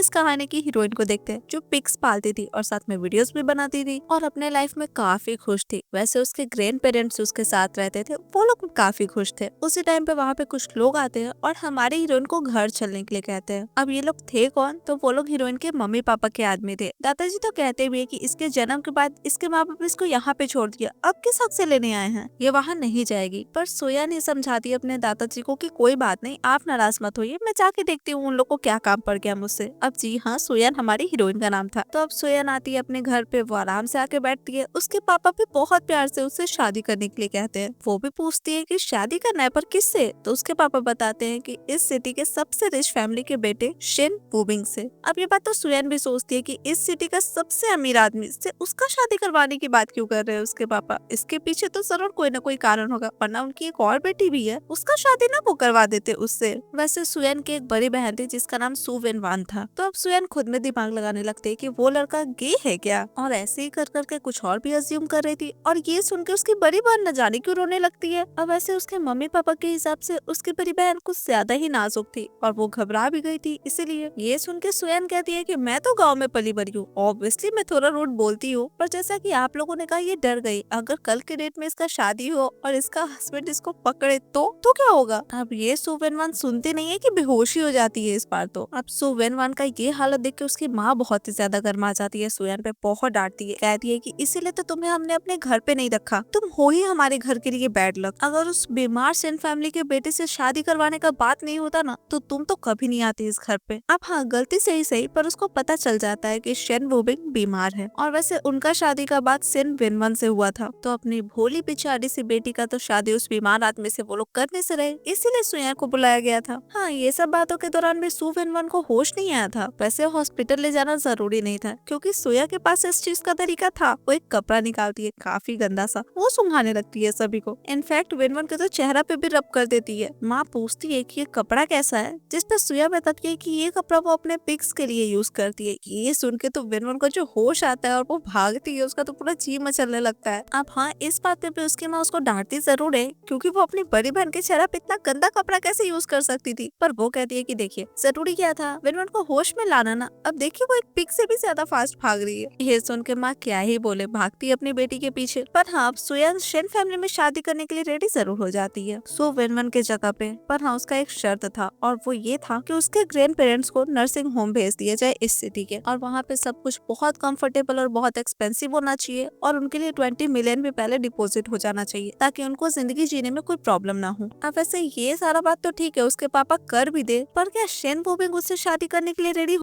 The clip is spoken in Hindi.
इस कहानी की हीरोइन को देखते हैं जो पिग्स पालती थी और साथ में वीडियोस भी बनाती थी और अपने लाइफ में काफी खुश थी। वैसे उसके ग्रैंड पेरेंट्स उसके साथ रहते थे, वो लोग काफी खुश थे। उसी टाइम पे वहाँ पे कुछ लोग आते हैं और हमारी हीरोइन को घर चलने के लिए कहते हैं। अब ये लोग थे कौन? तो वो लोग हीरोइन के मम्मी पापा के आदमी थे। दादाजी तो कहते भी है कि इसके जन्म के बाद इसके माँ बाप इसको यहाँ पे छोड़ दिया, अब किस हक से लेने आए हैं, ये वहाँ नहीं जाएगी। पर सोया नहीं समझाती अपने दादाजी को कि कोई बात नहीं, आप नाराज मत होइए, मैं जाके देखती हूँ उन लोग को क्या काम पड़ गया मुझसे। अब जी हाँ, सोयन हमारी हीरोइन का नाम था। तो अब सोयन आती है अपने घर पे, वो आराम से आके बैठती है। उसके पापा भी बहुत प्यार से उससे शादी करने के लिए कहते हैं। वो भी पूछती है कि शादी करना है पर किससे? तो उसके पापा बताते हैं कि इस सिटी के सबसे रिच फैमिली के बेटे शिन वूबिंग से। अब ये बात तो सोयन भी सोचती है कि इस सिटी का सबसे अमीर आदमी से उसका शादी करवाने की बात क्यों कर रहे हैं उसके पापा? इसके पीछे तो जरूर कोई ना कोई कारण होगा, वरना उनकी एक और बेटी भी है, उसका शादी ना वो करवा देते उससे। वैसे सुयन की एक बड़ी बहन थी जिसका नाम सु वेनवान था। तो अब सुयन खुद में दिमाग लगाने लगते है कि वो लड़का गे है क्या, और ऐसे ही कर करके कुछ और भी अज्यूम कर रही थी। और ये सुन के उसकी बड़ी बहन न जाने क्यों रोने लगती है। अब वैसे उसके मम्मी पापा के हिसाब से उसकी बड़ी बहन कुछ ज्यादा ही नाजुक थी और वो घबरा भी गई थी। इसीलिए ये सुन के सुयन कहती है कि मैं तो गाँव में पली बड़ी हूँ, ऑब्वियसली मैं थोड़ा रूड बोलती हूँ, पर जैसा कि आप लोगों ने कहा ये डर गई। अगर कल के डेट में इसका शादी हो और इसका हस्बैंड इसको पकड़े तो क्या होगा? अब ये सु वेनवान सुनती नहीं है कि बेहोशी हो जाती है इस बार। तो अब सु वेनवान का ये हालत देख के उसकी माँ बहुत ही ज्यादा गर्मा जाती है, सुयन पे बहुत डांटती है। कहती है कि इसीलिए तो तुम्हें हमने अपने घर पे नहीं रखा, तुम हो ही हमारे घर के लिए बैड लक। अगर उस बीमार सेन फैमिली के बेटे से शादी करवाने का बात नहीं होता ना, तो तुम तो कभी नहीं आती इस घर पे। अब हाँ, गलती से ही सही, पर उसको पता चल जाता है कि शेन वूबिंग बीमार है। और वैसे उनका शादी का बात सेन वेनवन से हुआ था, तो अपनी भोली बेचारी सी बेटी का तो शादी उस बीमार आदमी से वो लोग करने से रहे, इसीलिए सुया को बुलाया गया था। हाँ, ये सब बातों के दौरान भी सु वेनवन को होश नहीं आया था। वैसे हॉस्पिटल ले जाना जरूरी नहीं था, क्योंकि सोया के पास इस चीज का तरीका था। वो एक कपड़ा निकालती है काफी गंदा सा, वो सुंघाने लगती है सभी को। इनफैक्ट वेनवन के तो चेहरा पे भी रब कर देती है। माँ पूछती है कि ये कपड़ा कैसा है, जिस पर सोया बताती है कि ये कपड़ा वो अपने पिग्स के लिए यूज करती है। ये सुन के तो वेनवन को जो होश आता है और वो भागती है, उसका तो पूरा जी मचलने लगता है। अब हाँ, इस बात पे भी उसकी माँ उसको डांटती जरूर है, क्योंकि वो अपनी बड़ी बहन के चेहरा पे इतना गंदा कपड़ा कैसे यूज कर सकती थी। पर वो कहती है कि देखिए, जरूरी क्या था वेनवन को होश में लाना ना। अब देखिए वो एक पिग से भी ज्यादा फास्ट भाग रही है। ये सुन के माँ क्या ही बोले, भागती है अपनी बेटी के पीछे। पर हाँ, अब सोया शेन फैमिली में शादी करने के लिए रेडी जरूर हो जाती है सो वेनवन के जगह पे। पर हाँ, उसका एक शर्त था, और वो ये था कि उसके ग्रैंड पेरेंट्स को नर्सिंग होम भेज दिया जाए इस सिटी के, और वहाँ पे सब कुछ बहुत कंफर्टेबल और बहुत एक्सपेंसिव होना चाहिए, और उनके लिए 20 मिलियन भी पहले डिपॉजिट हो जाना चाहिए, ताकि उनको जिंदगी जीने में कोई प्रॉब्लम ना हो। अब वैसे ये सारा बात तो ठीक है, उसके पापा कर भी दे, पर क्या शेन वूबिंग उससे शादी करने के लिए रेडी